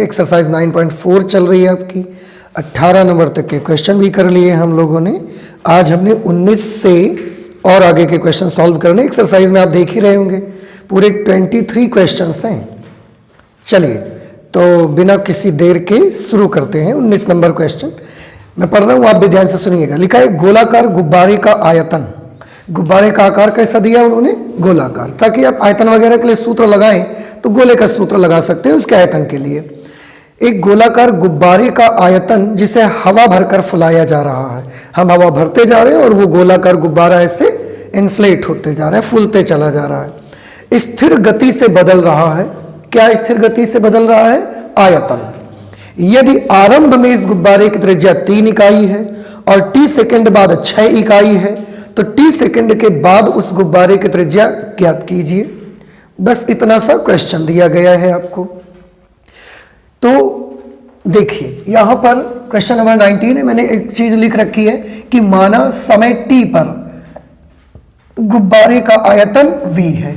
Exercise 9.4 चल रही है आपकी। 18 नंबर तक के क्वेश्चन भी कर लिए हम लोगों ने। आज हमने 19 से और आगे के क्वेश्चन सॉल्व करने। एक्सरसाइज में आप देख ही रहे होंगे पूरे 23 क्वेश्चंस हैं। चलिए तो बिना किसी देर के शुरू करते हैं। 19 नंबर क्वेश्चन मैं पढ़ रहा हूँ, आप भी ध्यान से सुनिएगा। लिखा है गोलाकार गुब्बारे का आयतन। गुब्बारे का आकार कैसा दिया उन्होंने? गोलाकार, ताकि आप आयतन वगैरह के लिए सूत्र लगाएं तो गोले का सूत्र लगा सकते हैं उसके आयतन के लिए। एक गोलाकार गुब्बारे का आयतन जिसे हवा भरकर फुलाया जा रहा है। हम हवा भरते जा रहे हैं और वो गोलाकार गुब्बारा ऐसे इन्फ्लेट होते जा रहा है, फूलते चला जा रहा है। स्थिर गति से बदल रहा है। क्या स्थिर गति से बदल रहा है? आयतन। यदि आरंभ में इस गुब्बारे की त्रिज्या 3 इकाई है और t सेकंड बाद 6 इकाई है तो t सेकंड के बाद उस गुब्बारे की त्रिज्या ज्ञात कीजिए। बस इतना सा क्वेश्चन दिया गया है आपको। तो देखिए यहां पर क्वेश्चन नंबर 19 है। मैंने एक चीज लिख रखी है कि माना समय t पर गुब्बारे का आयतन v है।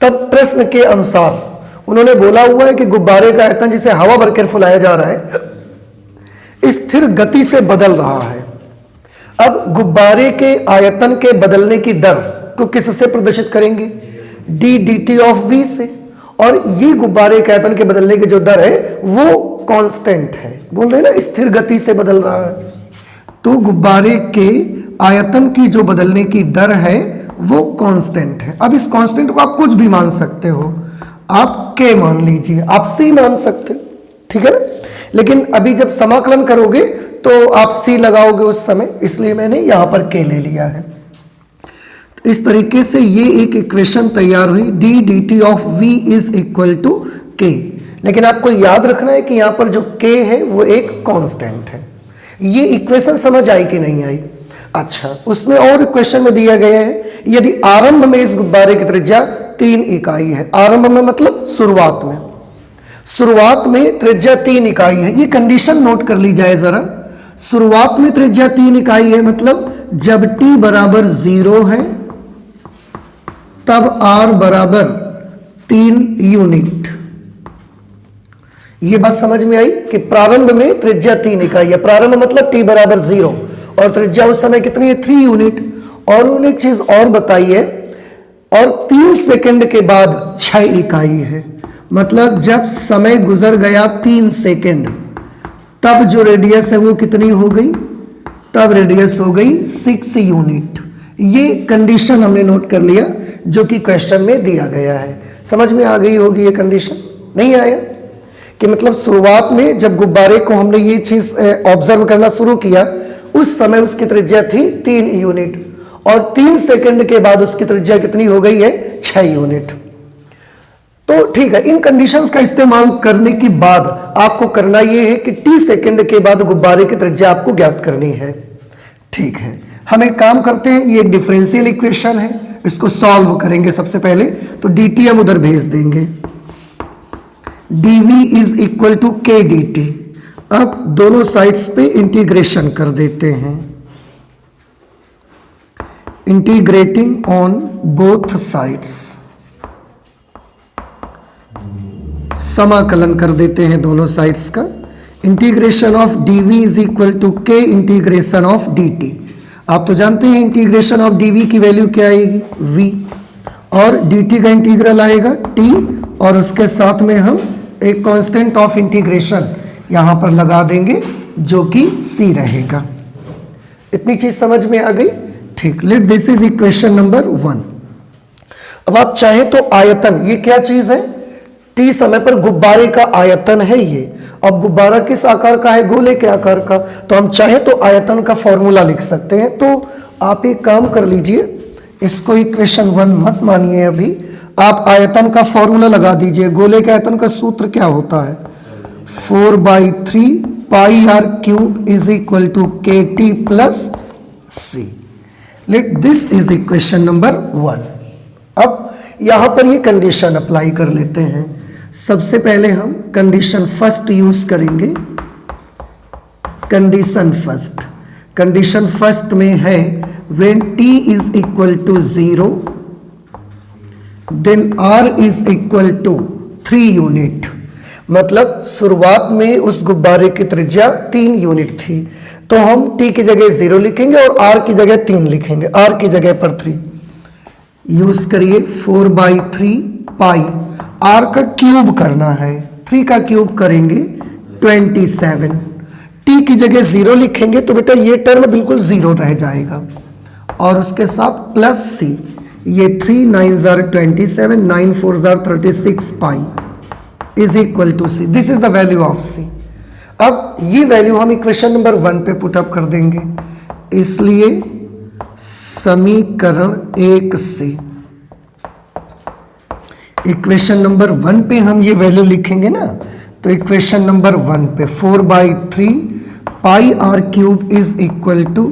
तब प्रश्न के अनुसार उन्होंने बोला हुआ है कि गुब्बारे का आयतन जिसे हवा भरकर फुलाया जा रहा है स्थिर गति से बदल रहा है। अब गुब्बारे के आयतन के बदलने की दर को किससे प्रदर्शित करेंगे? D d t of v से। और ये गुब्बारे के आयतन के बदलने की जो दर है वो कांस्टेंट है। बोल रहे हैं ना स्थिर गति से बदल रहा है। तो गुब्बारे के आयतन की जो बदलने की दर है वो कांस्टेंट है। अब इस कांस्टेंट को आप कुछ भी मान सकते हो। आप के मान लीजिए, आप सी मान सकते, ठीक है ना। लेकिन अभी जब समाकलन करोगे तो आप सी लगाओगे उस समय, इसलिए मैंने यहां पर के ले लिया है। तो इस तरीके से ये एक इक्वेशन तैयार हुई, d d t of v is equal to k. लेकिन आपको याद रखना है कि यहां पर जो के है वो एक कांस्टेंट है। ये इक्वेशन समझ आई कि नहीं आई? अच्छा, उसमें और क्वेश्चन में दिया गया है यदि आरंभ में इस गुब्बारे की त्रिज्या 3 इकाई है। आरंभ में मतलब शुरुआत में। शुरुआत में त्रिज्या 3 इकाई है। ये कंडीशन नोट कर ली जाए जरा। शुरुआत में त्रिज्या 3 इकाई है मतलब जब t बराबर 0 है तब r बराबर 3 यूनिट। ये बात समझ में आई कि प्रारंभ में त्रिज्या 3 इकाई है। प्रारंभ मतलब t बराबर 0 और त्रिज्या उस समय कितनी है? 3 यूनिट। और उन्होंने एक चीज और बताई है, और 3 सेकंड के बाद 6 इकाई है। मतलब जब समय गुजर गया 3 सेकंड तब जो रेडियस है वो कितनी हो गई? तब रेडियस हो गई 6 यूनिट। ये कंडीशन हमने नोट कर लिया जो कि क्वेश्चन में दिया गया है। समझ में आ गई होगी ये कंडीशन? नहीं आया कि मतलब शुरुआत में जब गुब्बारे को हमने ये चीज ऑब्जर्व करना शुरू किया उस समय उसकी त्रिज्या थी 3 यूनिट और 3 सेकंड के बाद उसकी त्रिज्या कितनी हो गई है? 6 यूनिट। तो ठीक है, इन कंडीशंस का इस्तेमाल करने के बाद आपको करना यह है कि t सेकंड के बाद गुब्बारे की त्रिज्या आपको ज्ञात करनी है। ठीक है, हम एक काम करते हैं, ये एक डिफरेंशियल इक्वेशन है, इसको सॉल्व करेंगे सबसे पहले। तो dt हम उधर भेज देंगे। dv इज इक्वल टू के डी टी। अब दोनों साइड्स पे इंटीग्रेशन कर देते हैं। इंटीग्रेटिंग ऑन बोथ साइड्स, समाकलन कर देते हैं दोनों साइड्स का। Integration of dv is equal to k integration of dt। आप तो जानते हैं इंटीग्रेशन ऑफ dv की वैल्यू क्या आएगी? v। और dt का इंटीग्रल आएगा t और उसके साथ में हम एक कांस्टेंट ऑफ इंटीग्रेशन यहां पर लगा देंगे जो कि c रहेगा। इतनी चीज समझ में आ गई? ठीक, late this is equation number 1। अब आप चाहें तो आयतन, ये क्या चीज है? t समय पर गुब्बारे का आयतन है ये। अब गुब्बारा किस आकार का है? गोले के आकार का। तो हम चाहे तो आयतन का फॉर्मूला लिख सकते हैं। तो आप एक काम कर लीजिए, इसको इक्वेशन 1 मत मानिए अभी, आप आयतन का फॉर्मूला लगा दीजिए। गोले के आयतन का सूत्र क्या होता है? 4/3 pi r cube is equal to K T plus C. Let this is equation number 1। अब यहां पर ये कंडीशन अप्लाई कर लेते हैं। सबसे पहले हम कंडीशन फर्स्ट यूज करेंगे। कंडीशन फर्स्ट में है when t is equal to 0 then r is equal to 3 unit. मतलब शुरुआत में उस गुब्बारे की त्रिज्या 3 यूनिट थी, तो हम t की जगह 0 लिखेंगे और r की जगह 3 लिखेंगे, r की जगह पर 3 यूज करिए। 4/3 पाई, r का क्यूब करना है, 3 का क्यूब करेंगे 27, t की जगह 0 लिखेंगे तो बेटा ये टर्म बिल्कुल 0 रह जाएगा, और उसके साथ प्लस c, ये 3 9 जार 27, 9 4 जार 36 pi is equal to C. This is the value of C. अब ये वैल्यू हम इक्वेशन नंबर 1 पे पुट अप कर देंगे, इसलिए समीकरण 1 से इक्वेशन नंबर 1 पे हम ये वैल्यू लिखेंगे ना, तो इक्वेशन नंबर 1 पे 4/3 pi R cube is equal to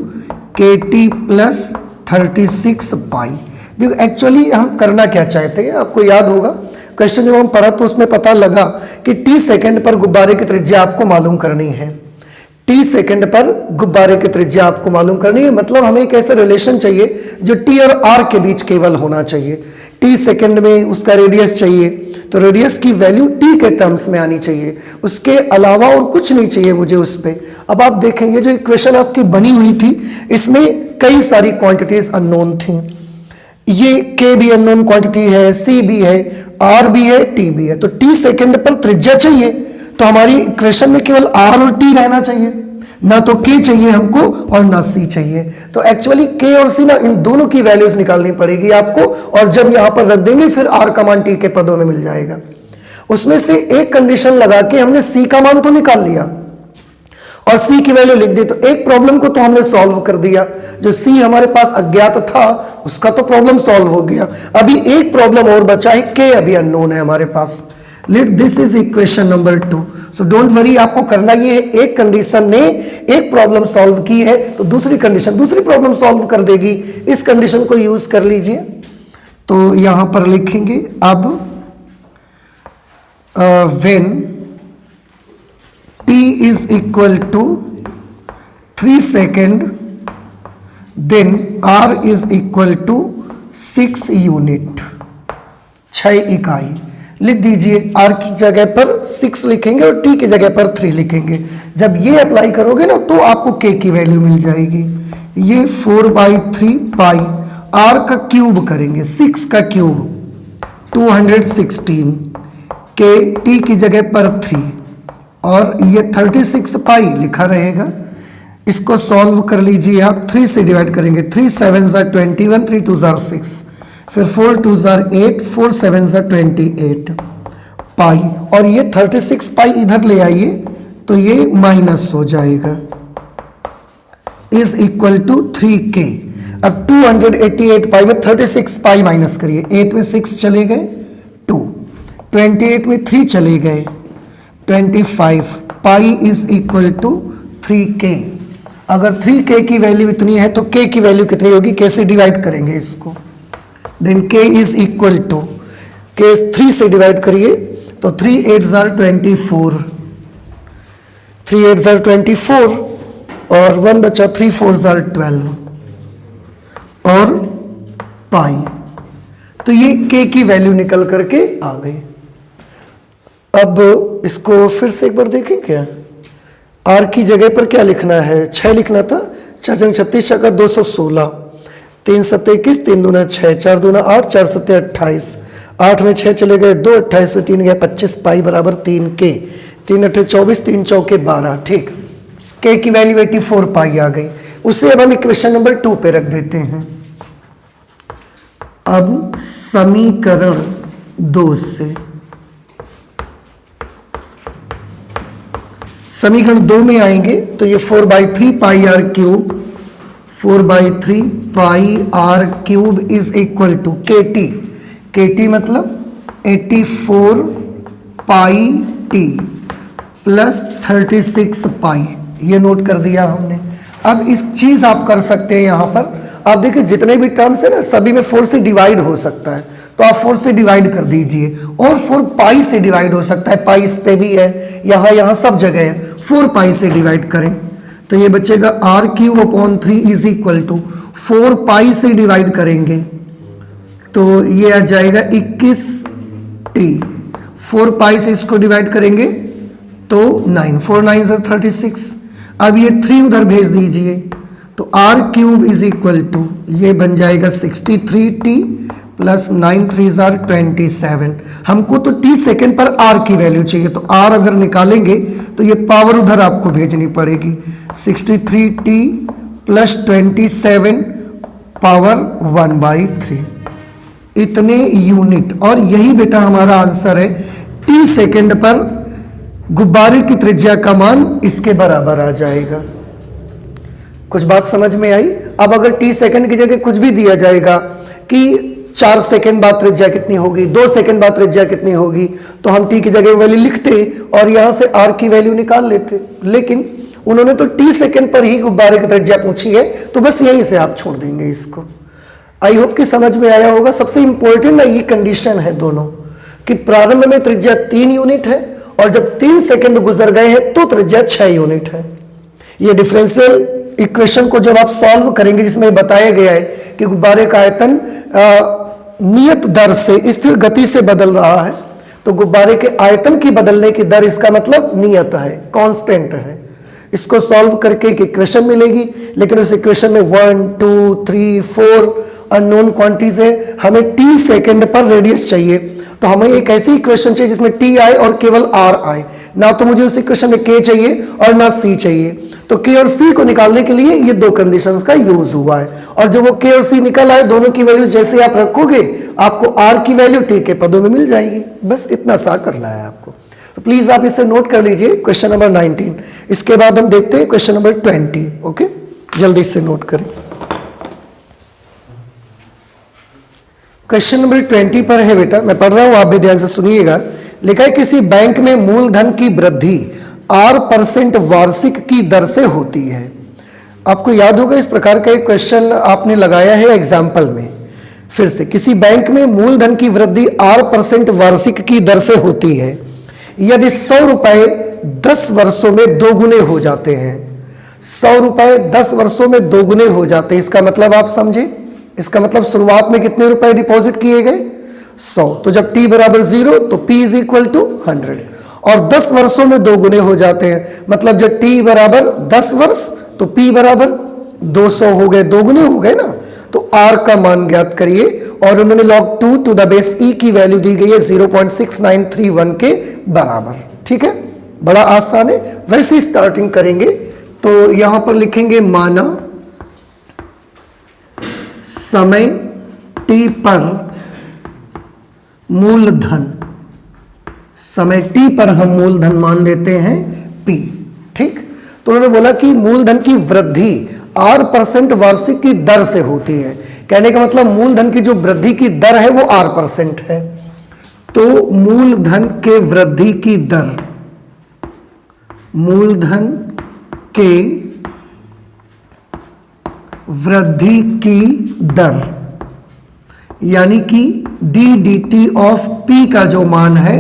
K T plus 36 pi. देखो एक्चुअली हम करना क्या चाहते हैं, आपको याद होगा क्वेश्चन जब हम पढ़ा तो उसमें पता लगा कि टी सेकंड पर गुब्बारे की त्रिज्या आपको मालूम करनी है, टी सेकंड पर गुब्बारे की त्रिज्या आपको मालूम करनी है। मतलब हमें एक ऐसा रिलेशन चाहिए जो टी और आर के बीच केवल होना चाहिए। टी सेकंड में उसका रेडियस चाहिए, तो रेडियस की वैल्यू टी के टर्म्स में आनी चाहिए, उसके अलावा और कुछ नहीं चाहिए मुझे उस पर। अब आप देखेंगे जो इक्वेशन आपकी बनी हुई थी इसमें कई सारी क्वांटिटीज अननोन थी, ये k भी अननोन क्वांटिटी है, c भी है, r भी है, t भी है। तो t सेकंड पर त्रिज्या चाहिए, तो हमारी इक्वेशन में केवल r और t रहना चाहिए, ना तो k चाहिए हमको और ना c चाहिए। तो एक्चुअली k और c ना इन दोनों की वैल्यूज निकालनी पड़ेगी आपको, और जब यहां पर रख देंगे फिर r का मान t के पदों में मिल जाएगा। उसमें से एक कंडीशन लगा के हमने c का मान तो निकाल लिया और c की वैल्यू लिख दी, तो एक प्रॉब्लम को तो हमने सॉल्व कर दिया, जो c हमारे पास अज्ञात था उसका तो प्रॉब्लम सॉल्व हो गया। अभी एक प्रॉब्लम और बचा है, k अभी अननोन है हमारे पास। Let this is equation number 2। So don't worry, आपको करना ये है, एक कंडीशन ने एक प्रॉब्लम सॉल्व की है तो दूसरी कंडीशन दूसरी प्रॉब्लम सॉल्व कर देगी, इस कंडीशन को यूज कर लीजिए। तो यहां पर लिखेंगे अब when t is equal to 3 second, then r is equal to 6 unit, 6 इकाई लिख दीजिए। r की जगह पर 6 लिखेंगे और t की जगह पर 3 लिखेंगे। जब ये अप्लाई करोगे ना तो आपको k की वैल्यू मिल जाएगी। ये 4/3 पाई r का क्यूब करेंगे, 6 का क्यूब 216, k t की जगह पर 3 और ये 36 पाई लिखा रहेगा। इसको सॉल्व कर लीजिए आप, 3 से डिवाइड करेंगे, 3 7 जार 21, 3 2 जार 6, फिर 4 2 जार 8, 4 7 जार 28 पाई, और ये 36 पाई इधर ले आइए तो ये माइनस हो जाएगा, इज इक्वल टू 3k। अब 288 पाई में 36 पाई माइनस करिए, 8 में 6 चले गए 2, 28 में 3 चले गए 25, पाई इज इक्वल टू 3k। अगर 3k की वैल्यू इतनी है तो k की वैल्यू कितनी होगी, कैसे डिवाइड करेंगे इसको, then k is equal to, k 3 से डिवाइड करिए तो 3 8 जार 24, 3 8 जार 24 और 1 बचा, 3 4 जार 12 और पाई। तो ये k की वैल्यू निकल करके आ गई। अब इसको फिर से एक बार देखें क्या, r की जगह पर क्या लिखना है, 6 लिखना था, 4 36 का 216, 3 7 21, 3 दूना 6, 4 दूना 8, 4 7 28, 8 में 6 चले गए 2, 28 में 3 गए 25, पाई बराबर 3k, 3 8 24, 3 चौके 12। ठीक, k की वैल्यू 84 पाई आ गई। उसे अब हम इक्वेशन नंबर 2 पे रख देते हैं। अब समीकरण 2 से समीकरण 2 में आएंगे तो ये 4/3 pi R cube, 4/3 pi R cube is equal to KT, KT मतलब 84 पाई T प्लस 36 पाई, ये नोट कर दिया हमने। अब इस चीज आप कर सकते हैं यहां पर, आप देखिए जितने भी टर्म्स है ना सभी में 4 से डिवाइड हो सकता है, तो आप 4 से डिवाइड कर दीजिए, और 4 पाई से डिवाइड हो सकता है, पाई इस पे भी है, यहाँ सब जगह है, 4 पाई से डिवाइड करें तो ये बचेगा r³ इज इक्वल टू 4 पाई से डिवाइड करेंगे तो ये आ जाएगा 21t, 4 पाई से इसको डिवाइड करेंगे तो 9, 4 9 36। अब ये 3 उधर भेज दीजिए तो r cube is equal to ये बन जाएगा 63t प्लस 9 3 27। हमको तो t सेकेंड पर r की वैल्यू चाहिए, तो r अगर निकालेंगे तो ये पावर उधर आपको भेजनी पड़ेगी। 63t प्लस 27 पावर 1/3 इतने यूनिट। और यही बेटा हमारा आंसर है। t सेकेंड पर गुब्बारे की त्रिज्या का मान इसके बराबर आ जाएगा। कुछ बात समझ में आई? अब अगर t सेकेंड की जगह कुछ भी दिया जाएगा कि 4 सेकेंड बाद त्रिज्या कितनी होगी, 2 सेकेंड बाद त्रिज्या कितनी होगी, तो हम t की जगह वैल्यू लिखते और यहां से r की वैल्यू निकाल लेते। लेकिन उन्होंने तो t सेकेंड पर ही गुब्बारे की त्रिज्या पूछी है, तो बस यहीं से आप छोड़ देंगे इसको। आई होप कि समझ में आया होगा। सबसे इंपॉर्टेंट ना ये कंडीशन है दोनों कि प्रारंभ में त्रिज्या 3 यूनिट है और जब 3 सेकेंड गुजर गए हैं तो त्रिज्या 6 यूनिट है। ये डिफरेंशियल इक्वेशन को जब आप सॉल्व करेंगे, जिसमें बताया गया है कि गुब्बारे का आयतन नियत दर से स्थिर गति से बदल रहा है, तो गुब्बारे के आयतन की बदलने की दर इसका मतलब नियत है, कांस्टेंट है। इसको सॉल्व करके एक इक्वेशन मिलेगी, लेकिन उस इक्वेशन में 1 2 3 4 अननोन क्वांटिटीज है। हमें t सेकेंड पर रेडियस चाहिए, तो हमें एक ऐसी इक्वेशन चाहिए जिसमें t आए और केवल r आए। ना तो मुझे उस इक्वेशन में k चाहिए और ना c चाहिए। तो k और c को निकालने के लिए ये दो कंडीशंस का यूज हुआ है। और जब वो k और c निकल आए, दोनों की वैल्यू जैसे आप रखोगे आपको r की वैल्यू t के पदों में मिल जाएगी। बस इतना सा करना है आपको। तो प्लीज आप इसे नोट कर लीजिए, क्वेश्चन नंबर 19। इसके बाद हम देखते हैं क्वेश्चन नंबर 20। ओके, जल्दी से नोट करें। क्वेश्चन नंबर 20 पर है बेटा, मैं पढ़ रहा हूं, आप भी ध्यान से सुनिएगा। लिखा है किसी बैंक में मूलधन की वृद्धि r% वार्षिक की दर से होती है। आपको याद होगा इस प्रकार का एक क्वेश्चन आपने लगाया है एग्जाम्पल में। फिर से, किसी बैंक में मूलधन की वृद्धि r% वार्षिक की दर से होती है यदि 100 रुपए 10 वर्षों में दोगुने हो जाते हैं। 100 रुपए 10 वर्षों में दोगुने हो जाते हैं, इसका मतलब आप समझे। इसका मतलब शुरुआत में कितने रुपए डिपॉजिट किए गए? 100। तो जब t बराबर 0 तो p इज इक्वल टू 100। और 10 वर्षों में दोगुने हो जाते हैं, मतलब जब t बराबर 10 वर्ष तो p बराबर 200 हो गए, दोगुने हो गए ना। तो r का मान ज्ञात करिए और उन्होंने log 2 to the base e की वैल्यू दी गई है 0.6931 के बराबर। ठीक है, बड़ा आसान है। वैसे स्टार्टिंग करेंगे तो यहां पर लिखेंगे माना समय t पर मूलधन, समय t पर हम मूलधन मान लेते हैं p। ठीक, तो उन्होंने बोला कि मूलधन की वृद्धि r% वार्षिक की दर से होती है। कहने का मतलब मूलधन की जो वृद्धि की दर है वो r% है। तो मूलधन के वृद्धि की दर, मूलधन के वृद्धि की दर यानी कि dt ऑफ p का जो मान है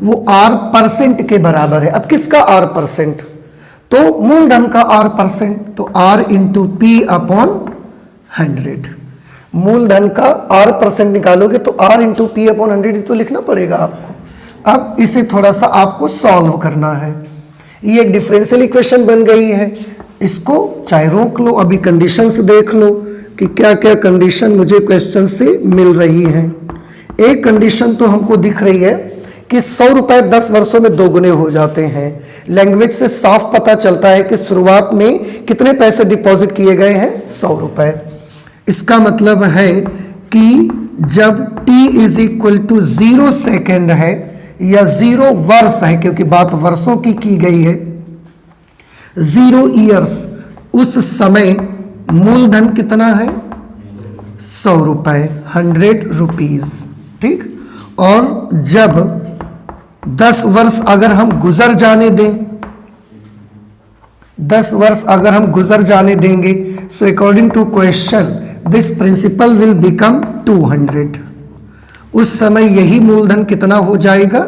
वो r% के बराबर है। अब किसका r%? तो मूलधन का r%, तो r इंटू पी अपॉन 100। मूलधन का r% निकालोगे तो r इंटू पी अपॉन 100 तो लिखना पड़ेगा आपको। अब इसे थोड़ा सा आपको सॉल्व करना है। ये एक डिफरेंशियल इक्वेशन बन गई है, इसको चाहे रोक लो, अभी कंडीशंस देख लो कि क्या क्या कंडीशन मुझे क्वेश्चन से मिल रही है। एक कंडीशन तो हमको दिख रही है कि 100 रुपए 10 वर्षों में दोगुने हो जाते हैं। लैंग्वेज से साफ पता चलता है कि शुरुआत में कितने पैसे डिपॉजिट किए गए हैं? 100 रुपए। इसका मतलब है कि जब t is equal to 0 second है या 0 वर्ष है, क्योंकि बात वर्षों की गई है, 0 ईयर्स, उस समय मूलधन कितना है? 100 रुपए, 100 रुपीज। ठीक, और जब 10 वर्ष अगर हम गुजर जाने दें, 10 वर्ष अगर हम गुजर जाने देंगे, so according to question this principal will become 200। उस समय यही मूलधन कितना हो जाएगा?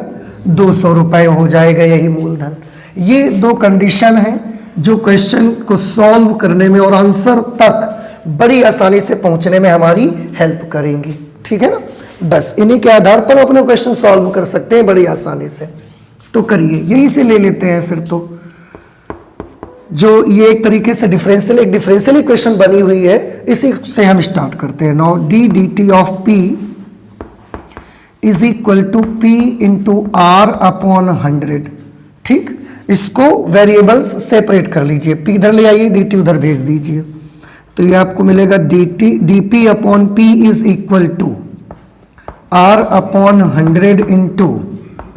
200 रुपए हो जाएगा यही मूलधन। ये दो कंडीशन है जो क्वेश्चन को सॉल्व करने में और आंसर तक बड़ी आसानी से पहुंचने में हमारी हेल्प करेंगी। ठीक है ना। बस इन्हीं के आधार पर अपने क्वेश्चन सॉल्व कर सकते हैं बड़ी आसानी से। तो करिए, यहीं से ले लेते हैं फिर। तो जो ये एक तरीके से डिफरेंशियल इक्वेशन बनी हुई है, इसी से हम स्टार्ट करते हैं। Now d d t of p is equal to p into r upon 100। ठीक, इसको वेरिएबल्स सेपरेट कर लीजिए, पी इधर ले आइए, डी टी उधर भेज दीजिए। तो ये आपको मिलेगा d t d p upon p is equal to r upon 100 into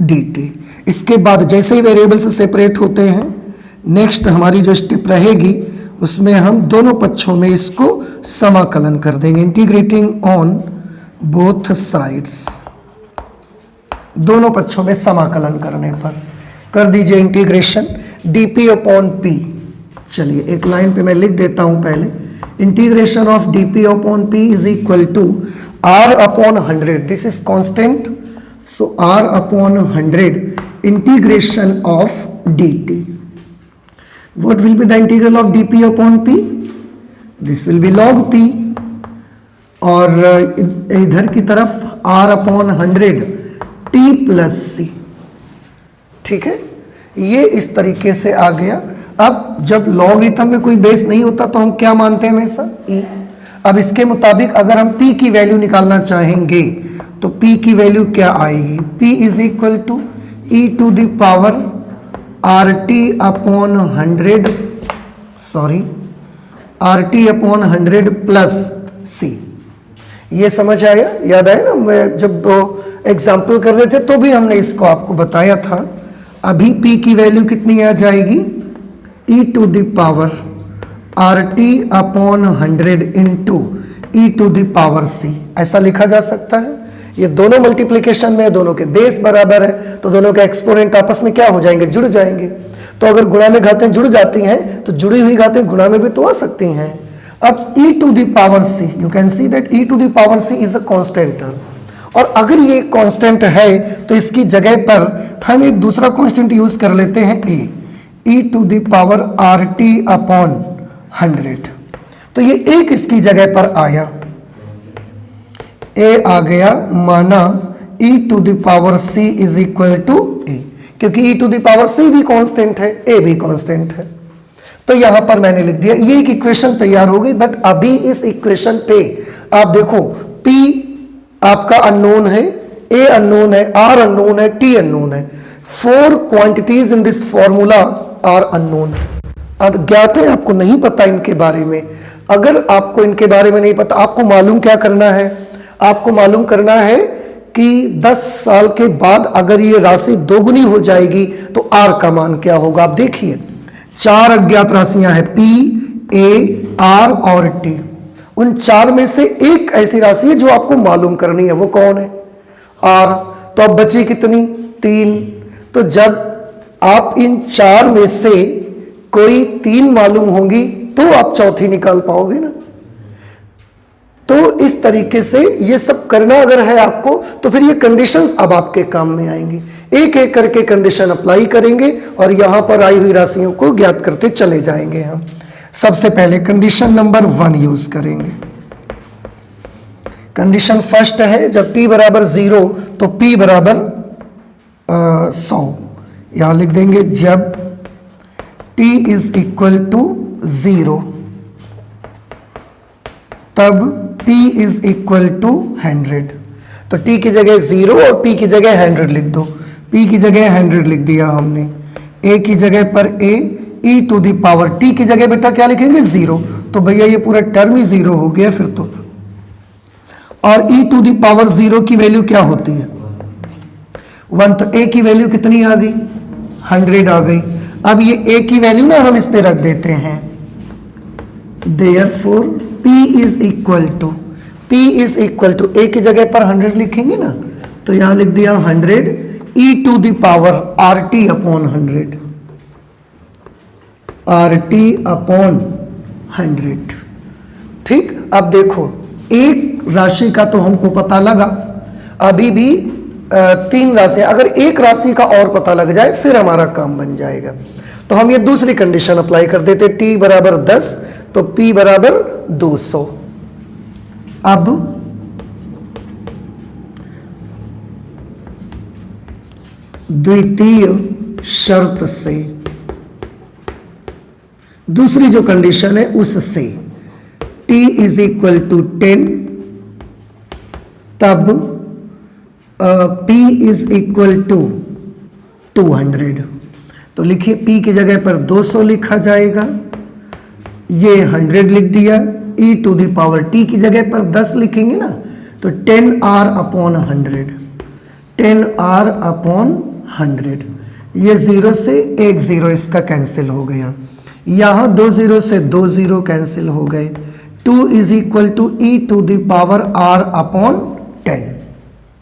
d t. इसके बाद जैसे ही वेरिएबल्स सेपरेट होते हैं, नेक्स्ट हमारी जो स्टेप रहेगी उसमें हम दोनों पक्षों में इसको समाकलन कर देंगे, इंटीग्रेटिंग ऑन बोथ साइड्स। दोनों पक्षों में समाकलन करने पर कर दीजिए इंटीग्रेशन dp अपॉन p। चलिए एक लाइन पे मैं लिख देता हूं पहले, integration of dp upon p is equal to r upon 100, this is constant, so r upon 100 integration of dt। What will be the integral of dp upon p? This will be log p। और इधर की तरफ r upon 100 t plus c। ठीक है, ये इस तरीके से आ गया। अब जब लॉगरिथम में कोई बेस नहीं होता तो हम क्या मानते हैं हमेशा? e। अब इसके मुताबिक अगर हम p की वैल्यू निकालना चाहेंगे तो p की वैल्यू क्या आएगी? p is equal to e to the power R T upon 100, sorry R T upon 100 plus C. ये समझ आया? याद आया ना, मैं जब एग्जाम्पल कर रहे थे तो भी हमने इसको आपको बताया था। अभी p की वैल्यू कितनी आ जाएगी? e to the power R T upon 100 into E to the power C, ऐसा लिखा जा सकता है। ये दोनों मल्टीप्लिकेशन में, दोनों के बेस बराबर है, तो दोनों के एक्सपोनेंट आपस में क्या हो जाएंगे? जुड़ जाएंगे। तो अगर गुणा में घातें जुड़ जाती हैं तो जुड़ी हुई घातें गुणा में भी तो आ सकती हैं। अब e to the power c, you can see that e to the power c is a constant, और अगर ये कांस्टेंट है तो इसकी जगह पर हम एक दूसरा कांस्टेंट यूज कर लेते हैं a, e to the power R T upon 100। तो ये एक इसकी जगह पर आया, a आ गया, माना e to the power c is equal to a, क्योंकि e to the power c भी कांस्टेंट है, a भी कांस्टेंट है। तो यहां पर मैंने लिख दिया, ये एक इक्वेशन तैयार हो गई। बट अभी इस इक्वेशन पे आप देखो, p आपका अननोन है, a अननोन है, r अननोन है, t अननोन है। 4 quantities in this formula are unknown, अज्ञात है, आपको नहीं पता इनके बारे में। अगर आपको इनके बारे में नहीं पता, आपको मालूम क्या करना है? आपको मालूम करना है कि 10 साल के बाद अगर ये राशि दोगुनी हो जाएगी तो r का मान क्या होगा। आप देखिए, 4 अज्ञात राशियां हैं, p, a, r और t। उन 4 में से एक ऐसी राशि है जो आपको मालूम करनी है, वो कौन है? r। तो अब बची कितनी? 3। तो जब आप इन 4 में से कोई 3 मालूम होंगी तो आप चौथी निकाल पाओगे ना। तो इस तरीके से ये सब करना अगर है आपको, तो फिर ये कंडीशंस अब आपके काम में आएंगी। एक एक करके कंडीशन अप्लाई करेंगे और यहां पर आई हुई राशियों को ज्ञात करते चले जाएंगे हम। सबसे पहले कंडीशन नंबर 1 यूज करेंगे। कंडीशन फर्स्ट है, जब t बराबर 0 तो p बराबर 100। यहां लिख देंगे, जब t इज इक्वल टू 0 तब p इज इक्वल टू 100। तो t की जगह 0 और p की जगह 100 लिख दो। p की जगह 100 लिख दिया हमने, a की जगह पर a, e to the power, t की जगह बेटा क्या लिखेंगे? 0। तो भैया ये पूरा टर्म ही 0 हो गया फिर तो। और e टू द पावर 0 की वैल्यू क्या होती है? 1। तो a की वैल्यू कितनी आ गई? 100 आ गई। अब ये a की वैल्यू ना हम इस पे रख देते हैं, therefore p is equal to, p is equal to, a की जगह पर 100 लिखेंगे ना, तो यहां लिख दिया 100 e to the power R T upon 100, r T upon 100। ठीक, अब देखो एक राशि का तो हमको पता लगा, अभी भी 3 राशि, अगर एक राशि का और पता लग जाए फिर हमारा काम बन जाएगा। तो हम ये दूसरी कंडीशन अप्लाई कर देते, t बराबर 10 तो p बराबर 200। अब द्वितीय शर्त से, दूसरी जो कंडीशन है उससे t इज इक्वल टू 10, तब p इज इक्वल टू 200। तो लिखिए p की जगह पर 200 लिखा जाएगा, ये 100 लिख दिया, e to the power t की जगह पर 10 लिखेंगे ना, तो 10r अपॉन 100, 10r अपॉन 100। ये 0 से एक 0 इसका कैंसिल हो गया, यहाँ 2 0 से 2 0 कैंसिल हो गए। 2 is equal to E to the power r upon 10।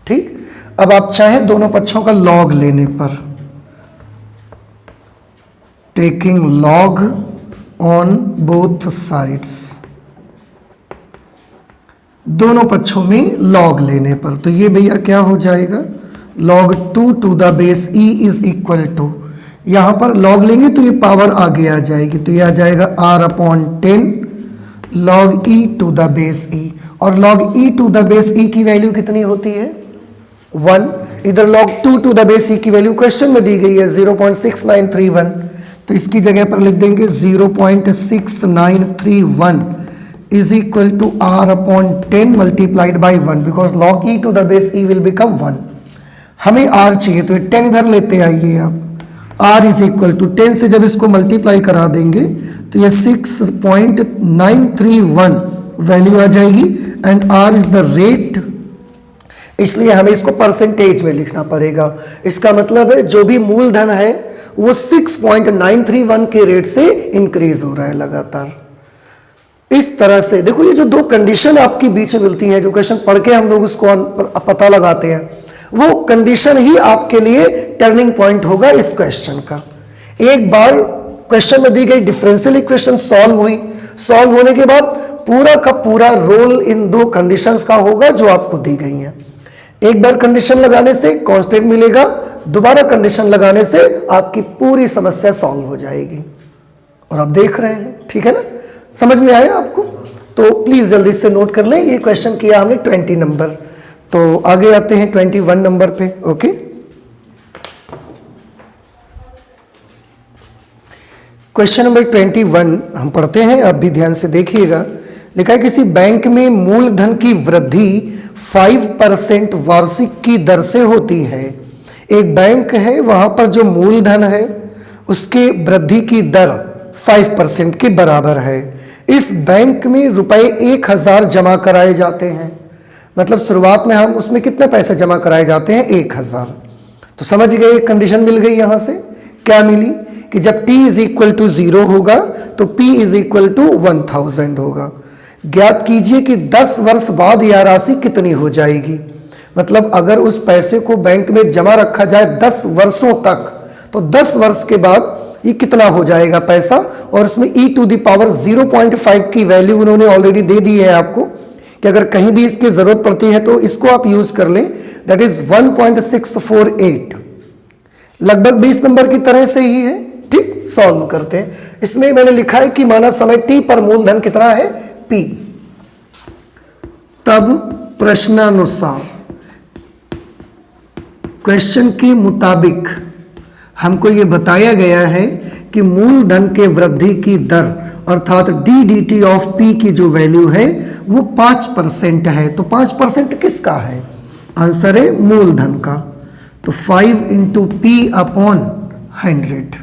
ठीक, अब आप चाहें दोनों पक्षों का लॉग लेने पर, taking log on both sides, दोनों पक्षों में लॉग लेने पर, तो ये भैया क्या हो जाएगा, log 2 to the base e is equal to, यहां पर लॉग लेंगे तो ये पावर आगे आ जाएगी, तो ये आ जाएगा r upon 10 log e to the base e, और log e to the base e की वैल्यू कितनी होती है 1। इधर log 2 to the base e की वैल्यू क्वेश्चन में दी गई है 0.6931, तो इसकी जगह पर लिख देंगे 0.6931 is equal to r upon 10 multiplied by 1, because log e to the base e will become 1। हमें r चाहिए तो 10 इधर लेते आइए आप, r इज इक्वल टू 10 से जब इसको मल्टीप्लाई करा देंगे तो ये 6.931 वैल्यू आ जाएगी, and r is the rate, इसलिए हमें इसको परसेंटेज में लिखना पड़ेगा। इसका मतलब है जो भी मूलधन है वो 6.931 के रेट से इंक्रीज हो रहा है लगातार। इस तरह से देखो, ये जो दो कंडीशन आपकी बीच में मिलती हैं, जो क्वेश्चन पढ़ के हम लोग उसको पता लगाते हैं, वो कंडीशन ही आपके लिए टर्निंग पॉइंट होगा इस क्वेश्चन का। एक बार क्वेश्चन में दी गई डिफरेंशियल इक्वेशन सॉल्व हुई, सॉल्व होने के बाद पूरा का पूरा रोल इन दो कंडीशंस का होगा जो आपको दी गई हैं। एक बार कंडीशन लगाने से कांस्टेंट मिलेगा, दोबारा कंडीशन लगाने से आपकी पूरी समस्या सॉल्व हो जाएगी, और आप देख रहे हैं, ठीक है ना, समझ में आया आपको? तो प्लीज जल्दी से नोट कर लें, ये क्वेश्चन किया हमने 20 नंबर, तो आगे आते हैं 21 नंबर पे। ओके, क्वेश्चन नंबर 21 हम पढ़ते हैं, आप भी ध्यान से देखिएगा। लिखा है किसी बैंक में मूलधन की वृद्धि 5% वार्षिक की दर से होती है। एक बैंक है, वहां पर जो मूलधन है उसके वृद्धि की दर 5% के बराबर है। इस बैंक में रुपए 1000 जमा कराए जाते हैं, मतलब शुरुआत में हम उसमें कितने पैसे जमा कराए जाते हैं 1000। तो समझ गए, एक कंडीशन मिल गई यहां से, क्या मिली कि जब t इज इक्वल टू 0 होगा तो p इज इक्वल टू 1000 होगा। ज्ञात कीजिए कि 10 वर्ष बाद यह राशि कितनी हो जाएगी। मतलब अगर उस पैसे को बैंक में जमा रखा जाए 10 वर्षों तक, तो 10 वर्ष के बाद ये कितना हो जाएगा पैसा, और उसमें e टू द पावर 0.5 की वैल्यू उन्होंने ऑलरेडी दे दी है आपको, कि अगर कहीं भी इसकी जरूरत पड़ती है तो इसको आप यूज कर लें, दैट इज 1.648, लगभग 20 नंबर की तरह से ही है। ठीक, सॉल्व करते हैं। इसमें मैंने लिखा है कि माना समय t पर मूलधन कितना है p, तब प्रश्नानुसार क्वेश्चन के मुताबिक हमको ये बताया गया है कि मूलधन के वृद्धि की दर अर्थात dt ऑफ p की जो वैल्यू है वो 5% है। तो 5% किसका है? आंसर है मूलधन का। तो 5 इंटू p अपॉन 100।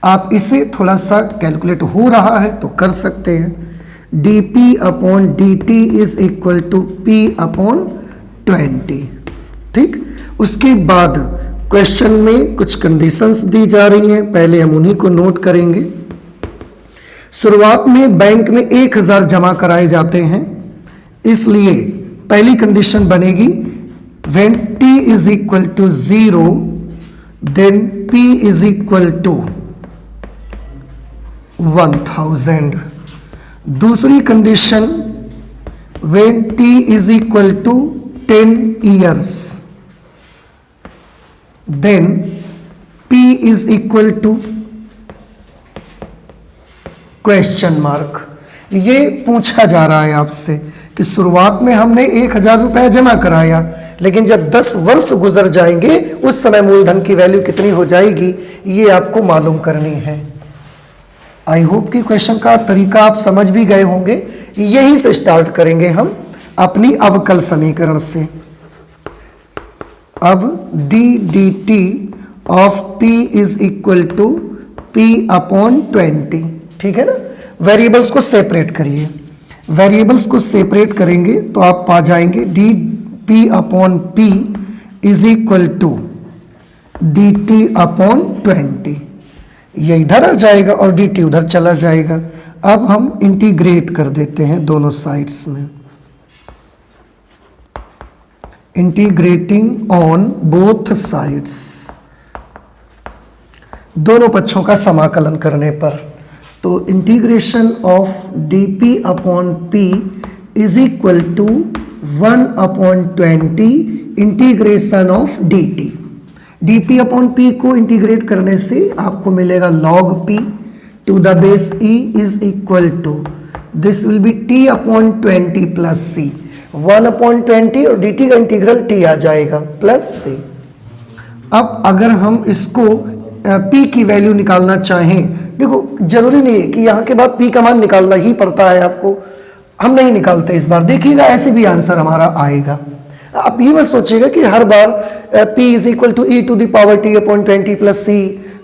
आप इसे थोड़ा सा कैलकुलेट हो रहा है तो कर सकते हैं। dp upon dt is equal to p upon 20। ठीक, उसके बाद क्वेश्चन में कुछ कंडीशंस दी जा रही हैं, पहले हम उन्हीं को नोट करेंगे। शुरुआत में बैंक में 1000 जमा कराए जाते हैं, इसलिए पहली कंडीशन बनेगी when t is equal to 0 then p is equal to 1000। दूसरी condition when t is equal to 10 years then p is equal to question mark. ये पूछा जा रहा है आपसे कि कि शुरुआत में हमने 1000 रुपया जमा कराया, लेकिन जब 10 वर्ष गुजर जाएंगे उस समय मूलधन की वैल्यू कितनी हो जाएगी, ये आपको मालूम करनी है। आई होप कि क्वेश्चन का तरीका आप समझ भी गए होंगे। यहीं से स्टार्ट करेंगे हम अपनी अवकल समीकरण से। अब d d t of p is equal to p upon 20, ठीक है ना। वेरिएबल्स को सेपरेट करिए, वेरिएबल्स को सेपरेट करेंगे तो आप पा जाएंगे d p upon p is equal to d t upon 20। ये इधर आ जाएगा और डी टी उधर चला जाएगा। अब हम इंटीग्रेट कर देते हैं दोनों साइड्स में, इंटीग्रेटिंग ऑन बोथ साइड्स, दोनों पक्षों का समाकलन करने पर। तो integration of d p upon p is equal to 1/20 integration of d t. D p upon p को इंटीग्रेट करने से आपको मिलेगा log p to the base e is equal to, this will be t upon 20 plus c, 1/20 और dt का integral t आ जाएगा plus c। अब अगर हम इसको p की वैल्यू निकालना चाहें, देखो जरूरी नहीं है कि यहाँ के बाद p का मान निकालना ही पड़ता है आपको, हम नहीं निकालते इस बार, देखिएगा ऐसे भी आंसर हमारा आएगा। आप ये मत सोचिएगा कि हर बार p is equal to e to the power t upon 20 plus c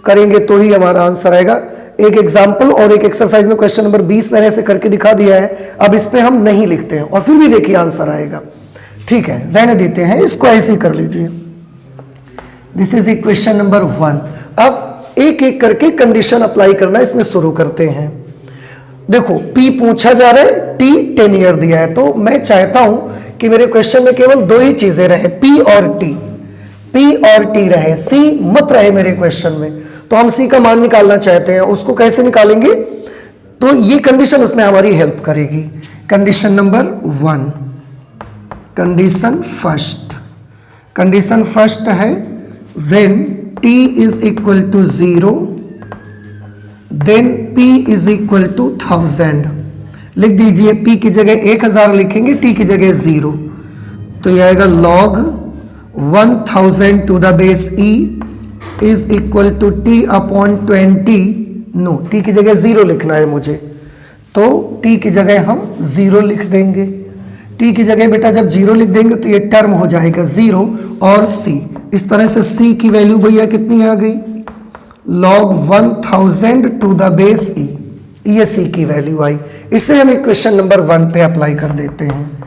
करेंगे तो ही हमारा आंसर आएगा। एक एग्जाम्पल और एक एक्सरसाइज में क्वेश्चन नंबर 20 मैंने ऐसे करके दिखा दिया है, अब इस पे हम नहीं लिखते हैं और फिर भी देखिए आंसर आएगा। ठीक है, रहने देते हैं इसको, ऐसे ही कर लीजिए। This is equation number 1। अब एक एक करके कंडीशन अप्लाई करना इसमें शुरू करते हैं। देखो p पूछा जा रहा है, t 10 ईयर दिया है, तो मैं चाहता हूं कि मेरे क्वेश्चन में केवल दो ही चीजें रहे, p और t रहे, c मत रहे मेरे क्वेश्चन में। तो हम c का मान निकालना चाहते हैं, उसको कैसे निकालेंगे, तो ये कंडीशन उसमें हमारी हेल्प करेगी। कंडीशन नंबर 1, कंडीशन फर्स्ट है when t is equal to 0 then p is equal to 1000। लिख दीजिए, p की जगह 1000 लिखेंगे, t की जगह 0, तो यह आएगा log 1000 to the base e is equal to t upon 20। No, t की जगह 0 लिखना है मुझे, तो t की जगह हम 0 लिख देंगे। t की जगह बेटा जब 0 लिख देंगे तो ये टर्म हो जाएगा 0 और c। इस तरह से c की वैल्यू भैया कितनी आ गई, log 1000 to the base e, ये c की वैल्यू आई। इसे हम इक्वेशन नंबर 1 पे अप्लाई कर देते हैं।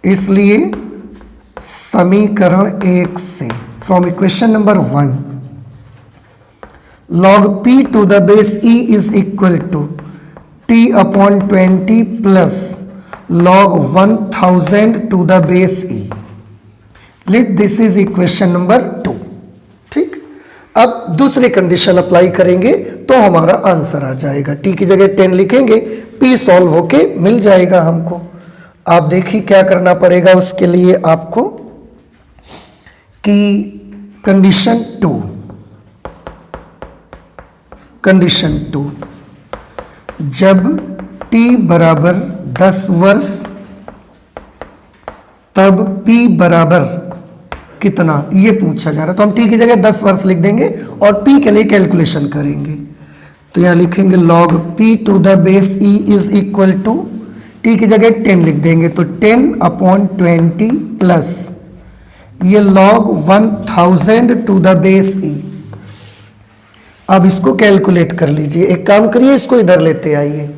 इसलिए समीकरण 1 से from equation number 1 log p to the base e is equal to t upon 20 plus log 1000 to the base e। Let this is equation number 2। ठीक, अब दूसरी कंडीशन अप्लाई करेंगे तो हमारा आंसर आ जाएगा। t की जगह 10 लिखेंगे, p सॉल्व होके मिल जाएगा हमको। आप देखिए क्या करना पड़ेगा उसके लिए आपको, कि कंडीशन 2 जब t बराबर 10 वर्ष तब p बराबर कितना, ये पूछा जा रहा है। तो हम t की जगह 10 वर्ष लिख देंगे और p के लिए कैलकुलेशन करेंगे। तो यहां लिखेंगे log p to the base e is equal to, t की जगह 10 लिख देंगे तो 10 अपॉन 20 प्लस ये log 1000 to the base e। अब इसको कैलकुलेट कर लीजिए, एक काम करिए इसको इधर लेते आइए।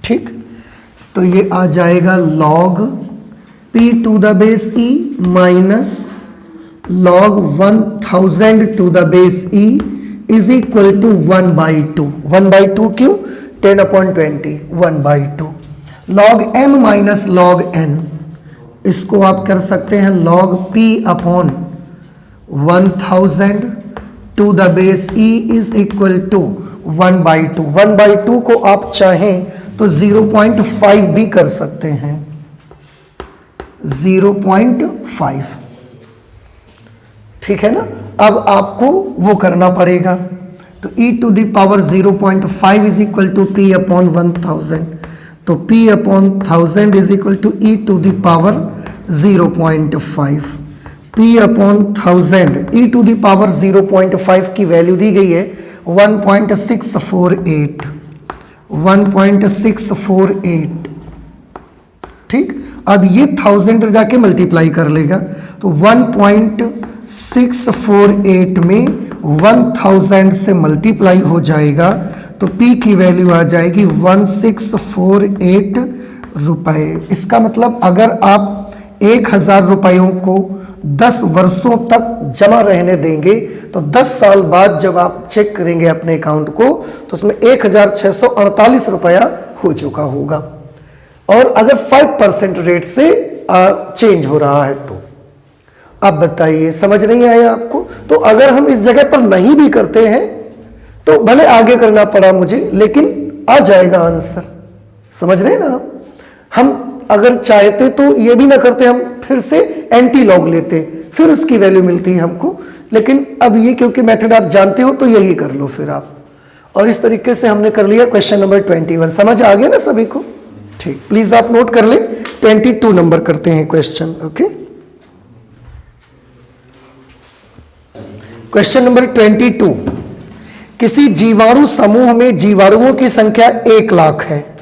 ठीक, तो ये आ जाएगा log p to the base e minus log 1000 to the base e is equal to 1/2। 1/2 क्यों, 10 upon 20, 1/2। log m minus log n, इसको आप कर सकते हैं log p upon 1000 to the base e is equal to 1/2। 1/2 को आप चाहें तो 0.5 भी कर सकते हैं, 0.5। ठीक है ना। अब आपको वो करना पड़ेगा, तो e to the power 0.5 is equal to p upon 1000। तो P upon 1000 is equal to E to the power 0.5। P upon 1000 E to the power 0.5 की वैल्यू दी गई है 1.648। ठीक, अब ये 1000 जाके मल्टीप्लाई कर लेगा तो 1.648 में 1000 से मल्टीप्लाई हो जाएगा तो P की वैल्यू आ जाएगी 1648 रुपए। इसका मतलब अगर आप 1000 रुपयों को 10 वर्षों तक जमा रहने देंगे तो 10 साल बाद जब आप चेक करेंगे अपने अकाउंट को तो उसमें 1648 रुपया हो चुका होगा। और अगर 5% रेट से चेंज हो रहा है तो अब बताइए, समझ नहीं आया आपको? तो अगर हम इस जगह पर नहीं भी करते हैं तो भले आगे करना पड़ा मुझे, लेकिन आ जाएगा आंसर। समझ रहे हैं ना आप? हम अगर चाहते तो ये भी ना करते, हम फिर से एंटी लॉग लेते, फिर उसकी वैल्यू मिलती है हमको। लेकिन अब ये क्योंकि मेथड आप जानते हो तो यही कर लो फिर आप। और इस तरीके से हमने कर लिया क्वेश्चन नंबर 21। समझ आ गया ना सभी को? ठीक, प्लीज आप नोट कर लें। 22 नंबर करते हैं क्वेश्चन। Okay, question number 22। किसी जीवाणु समूह में जीवाणुओं की संख्या 1 लाख है।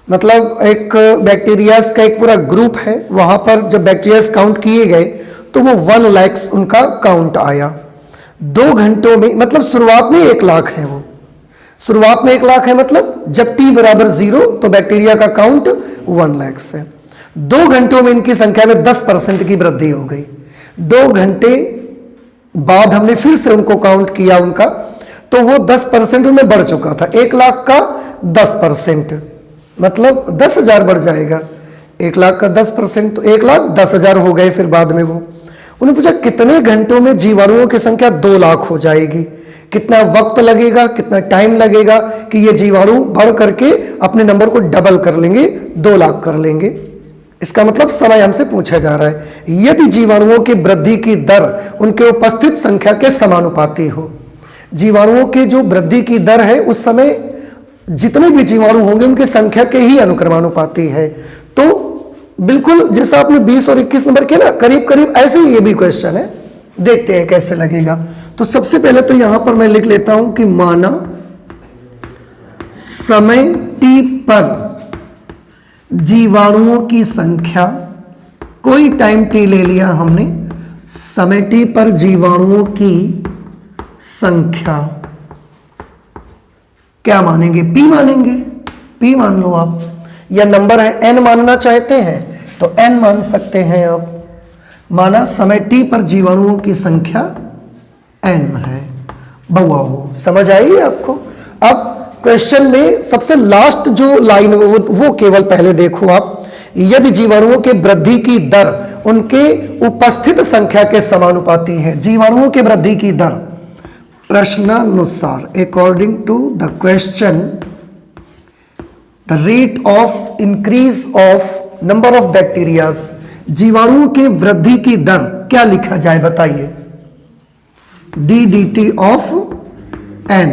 मतलब एक बैक्टीरियाज का एक पूरा ग्रुप है, वहां पर जब बैक्टीरियाज काउंट किए गए तो वो 1 लाख उनका काउंट आया 2 घंटों में। मतलब शुरुआत में 1 लाख है, वो शुरुआत में 1 लाख है। मतलब जब t बराबर 0 तो बैक्टीरिया का काउंट 1 लाख है। 2 घंटों में इनकी संख्या में 10% की वृद्धि हो गई। 2 घंटे बाद हमने फिर से उनको काउंट किया उनका, तो वो 10% उनमें बढ़ चुका था। 1 लाख का 10% मतलब 10,000 बढ़ जाएगा। 1 लाख का 10% तो 1,10,000 हो गए। फिर बाद में वो उन्हें पूछा कितने घंटों में जीवाणुओं की संख्या 2 लाख हो जाएगी, कितना वक्त लगेगा, कितना टाइम लगेगा कि ये जीवाणु बढ़ करके अपने नंबर को डबल कर लेंगे, 2 लाख कर लेंगे। इसका मतलब समय हमसे पूछा जा रहा है यदि जीवाणुओं की वृद्धि की दर उनके उपस्थित संख्या के समानुपाती हो। जीवाणुओं की जो वृद्धि की दर है उस समय जितने भी जीवाणु होंगे उनकी संख्या के ही अनुक्रमानुपाती है। तो बिल्कुल जैसा आपने 20 और 21 नंबर के ना करीब करीब ऐसे ही ये भी क्वेश्चन है। देखते हैं कैसे लगेगा। तो सबसे पहले तो यहां पर मैं लिख लेता हूं कि माना समय t पर जीवाणुओं की संख्या, कोई टाइम t ले लिया हमने, समय t पर जीवाणुओं की संख्या क्या मानेंगे? p मानेंगे। p मान लो आप, या नंबर है n मानना चाहते हैं तो n मान सकते हैं आप। माना समय t पर जीवाणुओं की संख्या n है। बउआ हो, समझ आई आपको? अब क्वेश्चन में सबसे लास्ट जो लाइन वो केवल पहले देखो आप। यदि जीवाणुओं के वृद्धि की दर उनके उपस्थित संख्या के समानुपाती है। जीवाणुओं के वृद्धि की दर प्रश्नानुसार, according to the question, the rate of increase of number of bacterias, जीवाणुओं के वृद्धि की दर क्या लिखा जाए बताइए? dt of n।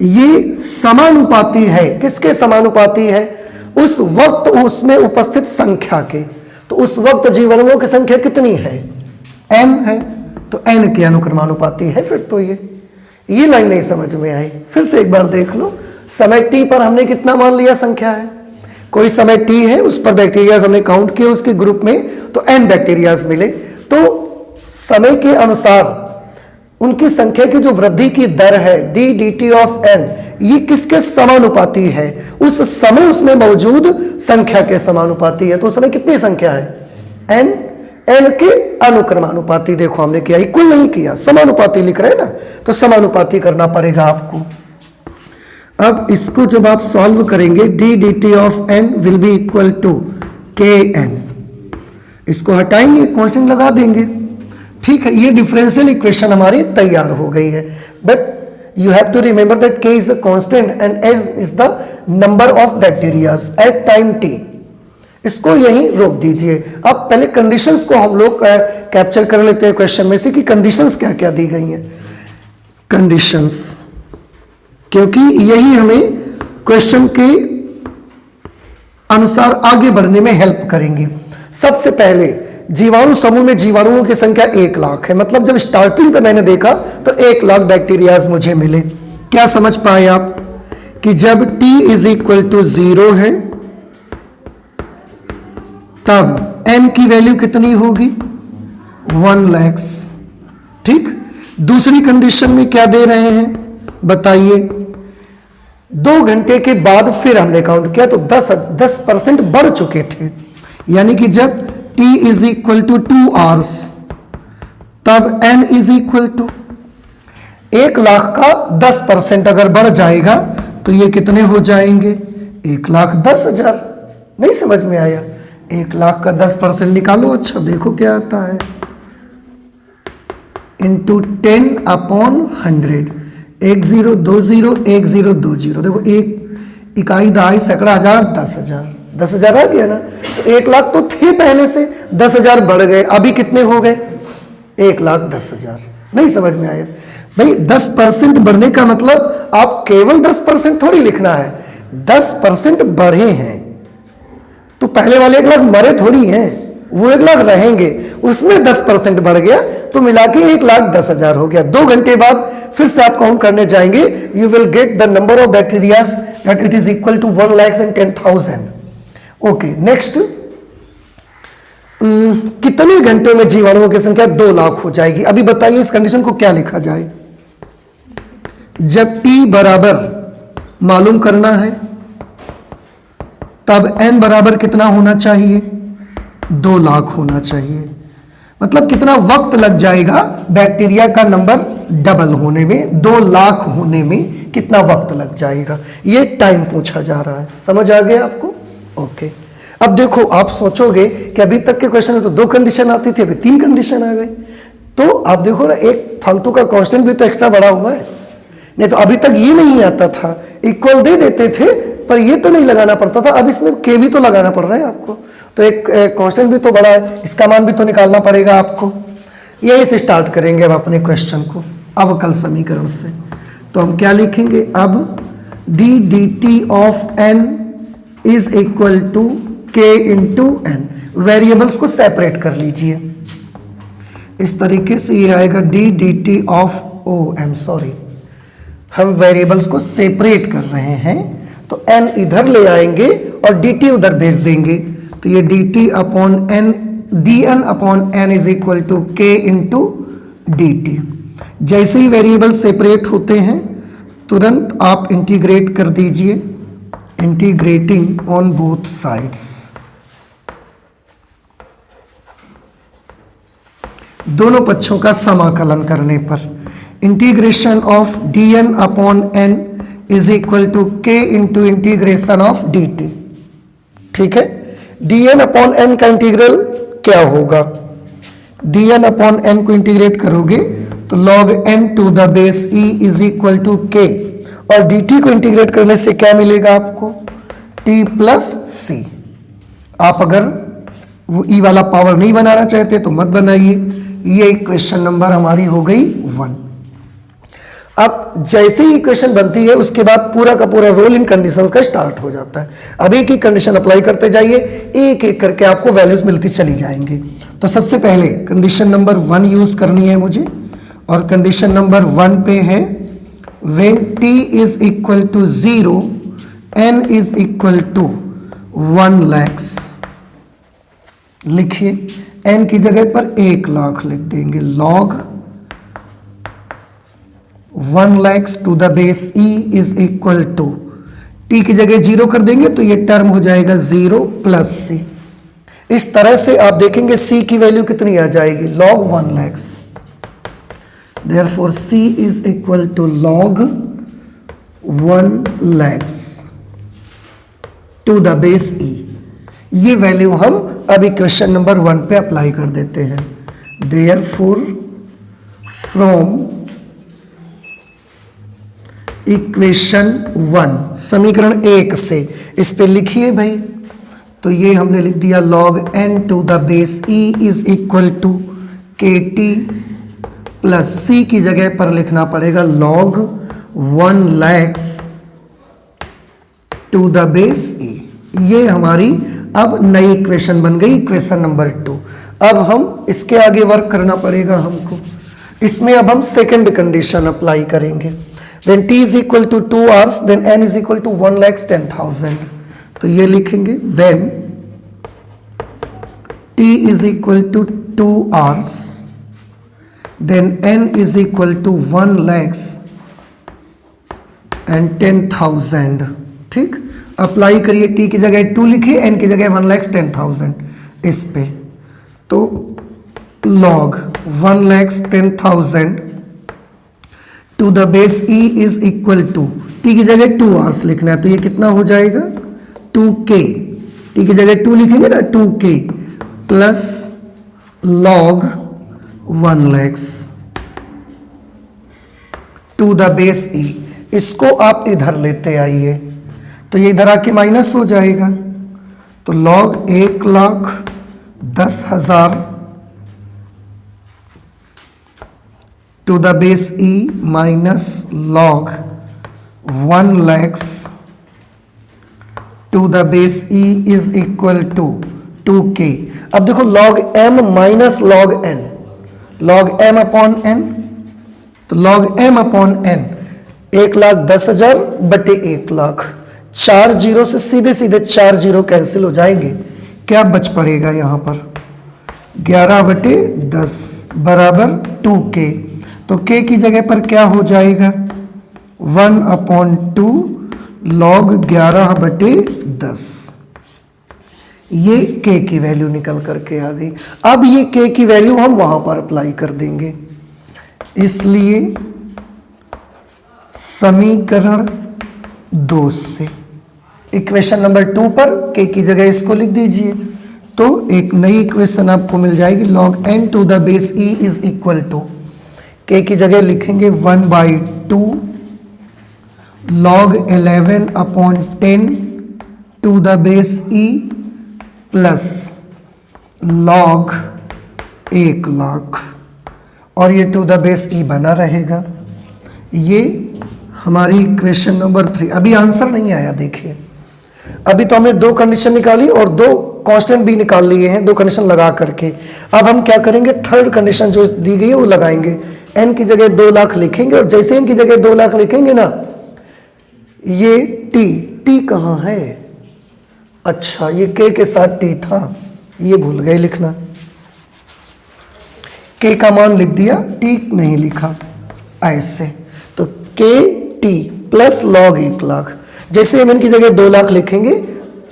ये समानुपाती है, किसके समानुपाती है? उस वक्त उसमें उपस्थित संख्या के। तो उस वक्त जीवाणुओं की संख्या कितनी है? n है, तो n के अनुक्रमानुपाती है। फिर तो ये लाइन नहीं समझ में आई, फिर से एक बार देख लो। समय t पर हमने कितना मान लिया संख्या है? कोई समय t है, उस पर बैक्टीरियाज हमने काउंट किए उसके ग्रुप में, तो n बैक्टीरियाज मिले। तो समय के अनुसार उनकी संख्या की जो वृद्धि की दर है dt ऑफ n, ये किसके समानुपाती है? उस समय उसमें मौजूद संख्या के समानुपाती है। तो उस समय कितनी संख्या है? n के अनुक्रमानुपाती। देखो हमने किया, इक्वल नहीं किया, समानुपाती लिख रहे हैं ना, तो समानुपाती करना पड़ेगा आपको। अब इसको जब आप सॉल्व करेंगे dt of n will be equal to kn। इसको हटाएंगे, कांस्टेंट लगा देंगे। ठीक है, ये डिफरेंशियल इक्वेशन हमारी तैयार हो गई है। But you have to remember that k is a constant and s is the number of bacterias at time t। इसको यहीं रोक दीजिए। अब पहले कंडीशंस को हम लोग कैप्चर कर लेते हैं क्वेश्चन में से कि कंडीशंस क्या क्या दी गई हैं। कंडीशंस, क्योंकि यही हमें क्वेश्चन के अनुसार आगे बढ़ने में हेल्प करेंगे। सबसे पहले जीवाणु समूह में जीवाणुओं की संख्या 1 लाख है, मतलब जब स्टार्टिंग पे मैंने देखा तो 1 लाख बैक्टीरियाज मुझे मिले। क्या समझ पाए आप कि जब t इज इक्वल टू 0 है तब n की वैल्यू कितनी होगी 1 लाख। ठीक, दूसरी कंडीशन में क्या दे रहे हैं बताइए, 2 घंटे के बाद फिर हमने काउंट किया तो 10% बढ़ चुके थे, यानी कि जब t is equal to 2 hours तब n is equal to 1 lakh का 10% अगर बढ़ जाएगा तो ये कितने हो जाएंगे 1,10,000। नहीं समझ में आया, 1 लाख का 10% निकालो। अच्छा देखो क्या आता है, इंटू 10/100, 1020 देखो, एक इकाई दहाई सैकड़ा हजार 10,000, 10,000 आ गया ना। तो 1 लाख तो थे पहले से, 10,000 बढ़ गए, अभी कितने हो गए 1,10,000। नहीं समझ में आया भाई, 10% बढ़ने का मतलब आप केवल 10% थोड़ी लिखना है, 10% बढ़े हैं तो पहले वाले 1 लाख मरे थोड़ी हैं, वो 1 लाख रहेंगे, उसमें 10% बढ़ गया तो मिला के 1,10,000 हो गया। 2 घंटे बाद फिर से आप काउंट करने जाएंगे, you will get the number of bacteria that it is equal to 1,10,000। Okay, next, कितने घंटों में जीवाणुओं की संख्या 2 लाख हो जाएगी। अभी बताइए इस कंडीशन को क्या लिखा जाए। जब t बराबर मालूम करना है तब n बराबर कितना होना चाहिए 2 लाख होना चाहिए, मतलब कितना वक्त लग जाएगा बैक्टीरिया का नंबर डबल होने में, 2 लाख होने में कितना वक्त लग जाएगा, ये टाइम पूछा जा रहा है। समझ आ गया आपको? ओके, अब देखो आप सोचोगे कि अभी तक के क्वेश्चन में तो 2 कंडीशन आती थी, अभी 3 कंडीशन आ गई। तो आप देखो ना, एक फालतू का कांस्टेंट भी तो एक्स्ट्रा बढ़ा हुआ है, नहीं तो अभी तक ये नहीं आता था, इक्वल दे देते थे पर ये तो नहीं लगाना पड़ता था, अब इसमें के भी तो लगाना पड़ रहा है आपको, तो एक कांस्टेंट भी तो बड़ा है, इसका मान भी तो निकालना पड़ेगा आपको। यही से स्टार्ट करेंगे अब अपने क्वेश्चन को अवकल समीकरण से। तो हम क्या लिखेंगे अब, d d t of n is equal to k into n. Variables को सेपरेट कर लीजिए, इस तरीके से ये आएगा d d t of sorry हम वेरिएबल्स को सेपरेट कर रहे हैं तो n इधर ले आएंगे और dt उधर भेज देंगे, तो ये dt upon n, dn upon n is equal to k into dt। जैसे ही वेरिएबल सेपरेट होते हैं तुरंत आप इंटीग्रेट कर दीजिए, इंटीग्रेटिंग ऑन बोथ साइड्स, दोनों पक्षों का समाकलन करने पर integration of dn upon n is equal to k into integration of dt। ठीक है, dn अपॉन n का इंटीग्रल क्या होगा, dn अपॉन n को इंटीग्रेट करोगे तो log n to the base e is equal to k, और dt को इंटीग्रेट करने से क्या मिलेगा आपको t प्लस c। आप अगर वो e वाला पावर नहीं बनाना चाहते तो मत बनाइए। ये इक्वेशन नंबर हमारी हो गई 1। अब जैसे ही इक्वेशन बनती है उसके बाद पूरा का पूरा रोल इन कंडीशंस का स्टार्ट हो जाता है। अब एक ही कंडीशन अप्लाई करते जाइए, एक एक करके आपको वैल्यूज मिलती चली जाएंगी। तो सबसे पहले कंडीशन नंबर 1 यूज करनी है मुझे, और कंडीशन नंबर 1 पे है when t is equal to 0 n is equal to 1 lakh. लिखिए n की जगह पर 1 लाख लिख देंगे, log 1 lakh to the base e is equal to, t की जगह 0 कर देंगे तो ये टर्म हो जाएगा 0 प्लस c। इस तरह से आप देखेंगे c की वैल्यू कितनी आ जाएगी log 1 lakh. Therefore c is equal to log 1 lakh to the base e। ये वैल्यू हम अभी क्वेश्चन नंबर 1 पे अप्लाई कर देते हैं। देयरफॉर फ्रॉम इक्वेशन 1 समीकरण 1 से इस पे लिखिए भाई, तो ये हमने लिख दिया log n to the base e is equal to kt plus c की जगह पर लिखना पड़ेगा log 1 lakh to the base e। ये हमारी अब नई इक्वेशन बन गई, इक्वेशन नंबर 2। अब हम इसके आगे वर्क करना पड़ेगा हमको। इसमें अब हम सेकंड कंडीशन अप्लाई करेंगे। When t is equal to 2 hours then n is equal to 1,10,000। तो ये लिखेंगे when t is equal to 2 hours then n is equal to 1,10,000। ठीक, अप्लाई करिए। t की जगह 2 लिखिए, n की जगह 1,10,000 इस पे। तो log 1,10,000 to the base e is equal to, t की जगह 2 आवर्स लिखना है तो ये कितना हो जाएगा 2k। t की जगह 2 लिखेंगे ना, 2k plus log 1 lakhs to the base e। इसको आप इधर लेते आइए तो ये इधर आके माइनस हो जाएगा। तो log 1,10,000 to the base e minus log 1 lakhs to the base e is equal to 2k। अब देखो log m minus log n, log m upon n, तो log m अपॉन n 1,10,000 बटे 1,00,000। 4 जीरो से सीधे सीधे 4 जीरो कैंसिल हो जाएंगे। क्या बच पड़ेगा यहाँ पर 11 बटे 10 बराबर 2k। तो k की जगह पर क्या हो जाएगा 1/2 log 11 बटे 10। ये k की वैल्यू निकल करके आ गई। अब ये k की वैल्यू हम वहां पर अप्लाई कर देंगे, इसलिए समीकरण 2 से इक्वेशन नंबर 2 पर k की जगह इसको लिख दीजिए। तो एक नई इक्वेशन आपको मिल जाएगी log n to the base e is equal to, k की जगह लिखेंगे 1/2 log 11/10 to the base e plus log 1,00,000 और ये टू द बेस e बना रहेगा। ये हमारी इक्वेशन नंबर 3। अभी आंसर नहीं आया, देखिए अभी तो हमने 2 कंडीशन निकाली और 2 कांस्टेंट भी निकाल लिए हैं 2 कंडीशन लगा करके। अब हम क्या करेंगे, थर्ड कंडीशन जो दी गई है वो लगाएंगे। n की जगह 2 लाख लिखेंगे और जैसे n की जगह 2 लाख लिखेंगे ना, ये t कहाँ है, अच्छा ये k के साथ t था, ये भूल गए लिखना, k का मान लिख दिया, t नहीं लिखा ऐसे। तो k t प्लस log 1,00,000, जैसे हम इनकी जगह 2 लाख लिखेंगे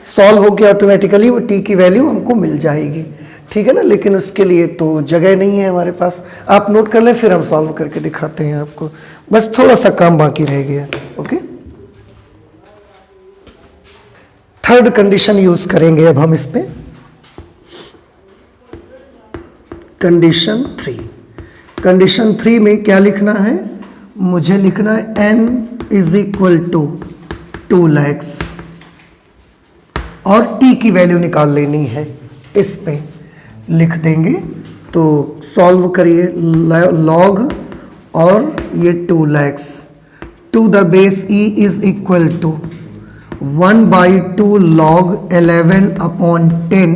सॉल्व होकर ऑटोमेटिकली वो t की वैल्यू हमको मिल जाएगी। ठीक है ना, लेकिन उसके लिए तो जगह नहीं है हमारे पास। आप नोट कर लें, फिर हम सॉल्व करके दिखाते हैं आपको, बस थोड़ा सा काम बाकी रह गया। ओके, थर्ड कंडीशन यूज करेंगे अब हम इस पे, कंडीशन 3। कंडीशन 3 में क्या लिखना है, मुझे लिखना है n is equal to 2 lakhs और t की वैल्यू निकाल लेनी है। इस पे लिख देंगे तो सॉल्व करिए, log और ये 2 lakhs to the base e is equal to 1/2 log 11/10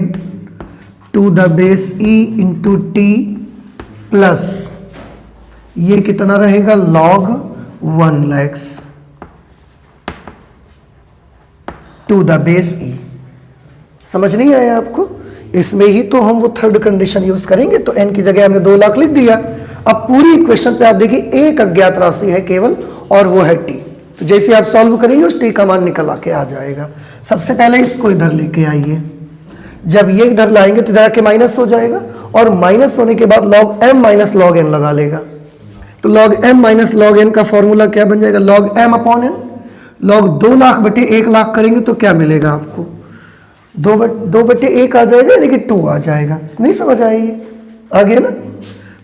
to the base e into t प्लस ये कितना रहेगा log 1 lakhs to the base e। समझ नहीं आया आपको, इसमें ही तो हम वो थर्ड कंडीशन यूज करेंगे। तो n की जगह हमने 2 लाख लिख दिया। अब पूरी इक्वेशन पे आप देखिए एक अज्ञात राशि है केवल और वो है t। तो जैसे आप सॉल्व करेंगे उस t का मान निकल आके आ जाएगा। सबसे पहले इसको इधर लेके आइए, जब ये इधर लाएंगे तो इधर आके माइनस हो जाएगा और माइनस होने के बाद log m minus log n लगा लेगा। तो log m minus log n का फॉर्मूला क्या बन जाएगा, log m upon n। log 2 lakh बटे 1 लाख करेंगे तो क्या मिलेगा आपको, 2 बटे 1 आ जाएगा, यानी कि 2 आ जाएगा। नहीं समझ आई, आ गया ना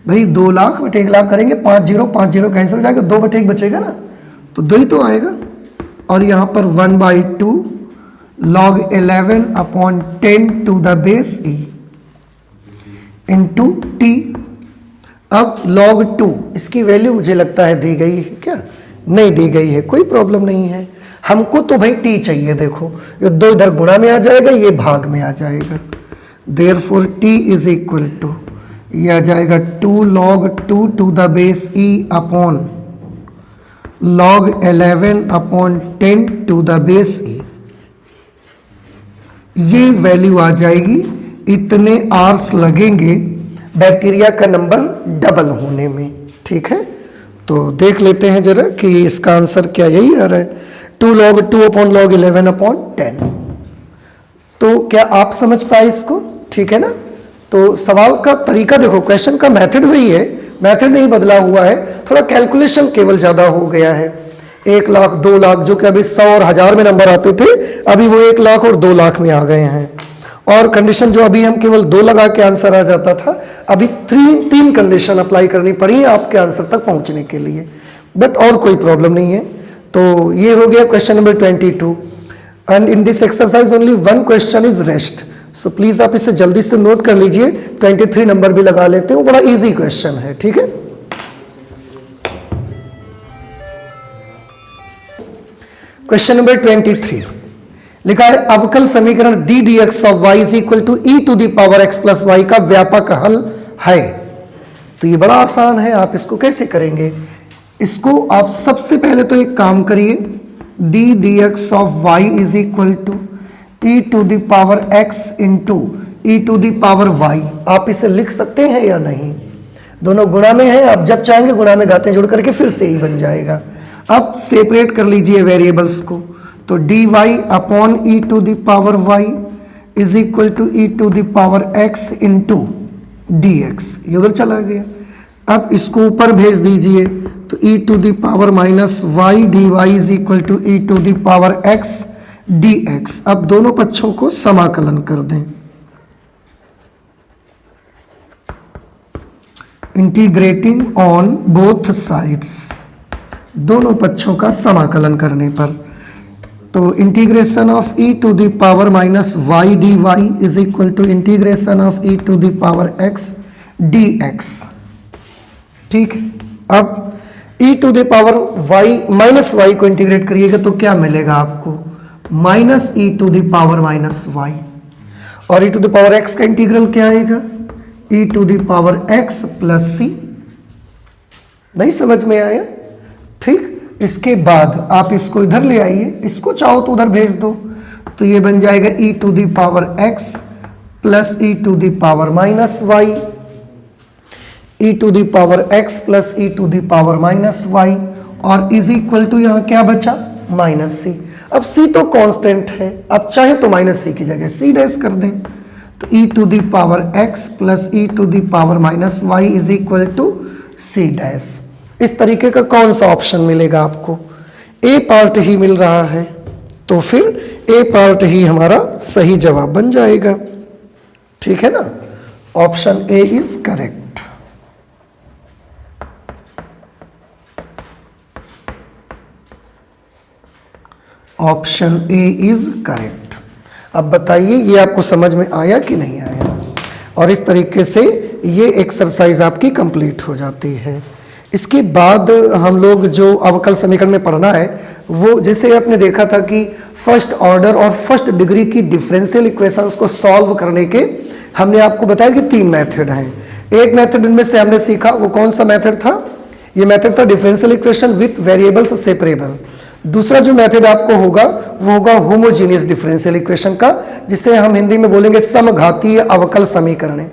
भाई, 2 लाख बटे 1 लाख करेंगे, 5 जीरो कैंसिल हो जाएगा, 2 बटे 1 बचेगा ना, तो 2 ही तो आएगा। और यहाँ पर 1/2 log 11/10 to the base e into t। अब log 2 इसकी वैल्यू मुझे लगता है दी गई है, क्या नहीं दी गई है, कोई प्रॉब्लम नहीं है। हमको तो भाई टी चाहिए। देखो ये 2 इधर गुणा में आ जाएगा, ये भाग में आ जाएगा। Therefore t is equal to, ये आ जाएगा 2 log 2 to the base e upon log 11 upon 10 to the base e। ये वैल्यू आ जाएगी, इतने आर्स लगेंगे बैक्टीरिया का नंबर डबल होने में। ठीक है, तो देख लेते हैं जरा कि इसका आंसर क्या यही आ रहा है, 2 log 2 अपॉन log 11 अपॉन 10। तो क्या आप समझ पाए इसको? ठीक है ना। तो सवाल का तरीका देखो, क्वेश्चन का मेथड वही है, मेथड नहीं बदला हुआ है, थोड़ा कैलकुलेशन केवल ज़्यादा हो गया है। 1 लाख 2 लाख जो कि अभी 100 और 1000 में नंबर आते थे, अभी वो 1 लाख और 2 लाख में आ गए हैं। और कंडीशन जो अभी हम केवल 2 लगा के आंसर आ जाता था, अभी 3 कंडीशन अप्लाई करनी पड़ी आपके आंसर तक पहुंचने के लिए। बट और कोई प्रॉब्लम नहीं है। तो ये हो गया question number 22। And in this exercise only 1 question is rest. So please आप इसे जल्दी से नोट कर लीजिए, 23 नंबर भी लगा लेते हैं, वो बड़ा इजी क्वेश्चन है। ठीक है, क्वेश्चन नंबर 23 लिखा है अवकल समीकरण d d x of y is equal to E to the power x plus y का व्यापक हल है। तो ये बड़ा आसान है, आप इसको कैसे करेंगे? इसको आप सबसे पहले तो एक काम करिए, d d x of y is equal to E to the power x into E to the power y. आप इसे लिख सकते हैं या नहीं? दोनों गुणा में है, आप जब चाहेंगे गुणा में घातें जोड़ करके फिर से ही बन जाएगा। अब सेपरेट कर लीजिए वेरिएबल्स को, तो d y upon e to the power y is equal to E to the power x into d x, ये उधर चला गया। अब इसको ऊपर भेज दीजिए, तो E to the power minus Y D Y is equal to E to the power X D X. अब दोनों पक्षों को समाकलन कर दें, इंटीग्रेटिंग ऑन बोथ साइड्स, दोनों पक्षों का समाकलन करने पर। तो integration of E to the power minus Y D Y is equal to integration of E to the power X D X. ठीक है, अब E to the power Y minus Y को इंटीग्रेट करिएगा तो क्या मिलेगा आपको? Minus E to the power minus Y. और E to the power X का इंटीग्रल क्या आएगा? E to the power x plus C. नहीं समझ में आया? ठीक, इसके बाद आप इसको इधर ले आइए, इसको चाहो तो उधर भेज दो, तो ये बन जाएगा E to the power x plus E to the power minus Y, E to the power x plus E to the power minus Y, और इज इक्वल टू यहाँ क्या बचा? Minus C. अब सी तो कांस्टेंट है, अब चाहे तो माइनस सी की जगह सी डैश कर दें, तो E to the power x plus E to the power minus Y is equal to C dash. इस तरीके का कौन सा ऑप्शन मिलेगा आपको? ए पार्ट ही मिल रहा है, तो फिर ए पार्ट ही हमारा सही जवाब बन जाएगा। ठीक है ना, option A is correct. Option A is correct. अब बताइए ये आपको समझ में आया कि नहीं आया? और इस तरीके से ये एक्सरसाइज आपकी कंप्लीट हो जाती है। इसके बाद हम लोग जो अवकल समीकरण में पढ़ना है, वो जैसे आपने देखा था कि फर्स्ट ऑर्डर और फर्स्ट डिग्री की डिफरेंशियल इक्वेशंस को सॉल्व करने के हमने आपको बताया कि 3 मेथड हैं। एक मेथड इनमें से हमने सीखा, वो कौन सा मेथड था? ये मेथड था differential equation with variables separable. दूसरा जो मेथड आपको होगा वो होगा होमोजीनियस डिफरेंशियल इक्वेशन का, जिसे हम हिंदी में बोलेंगे समघातीय अवकल समीकरण।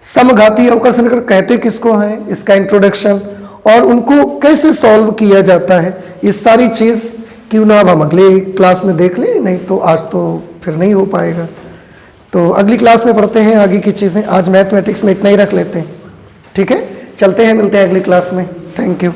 समघातीय अवकल समीकरण कहते किसको हैं, इसका इंट्रोडक्शन और उनको कैसे सॉल्व किया जाता है, ये सारी चीज़ क्यों ना अब हम अगले क्लास में देख लें, नहीं तो आज तो फिर नहीं हो पाएगा। तो अगली क्लास में पढ़ते हैं आगे की चीज़ें। आज मैथमेटिक्स में इतना ही रख लेते हैं। ठीक है, चलते हैं, मिलते हैं अगली क्लास में। Thank you.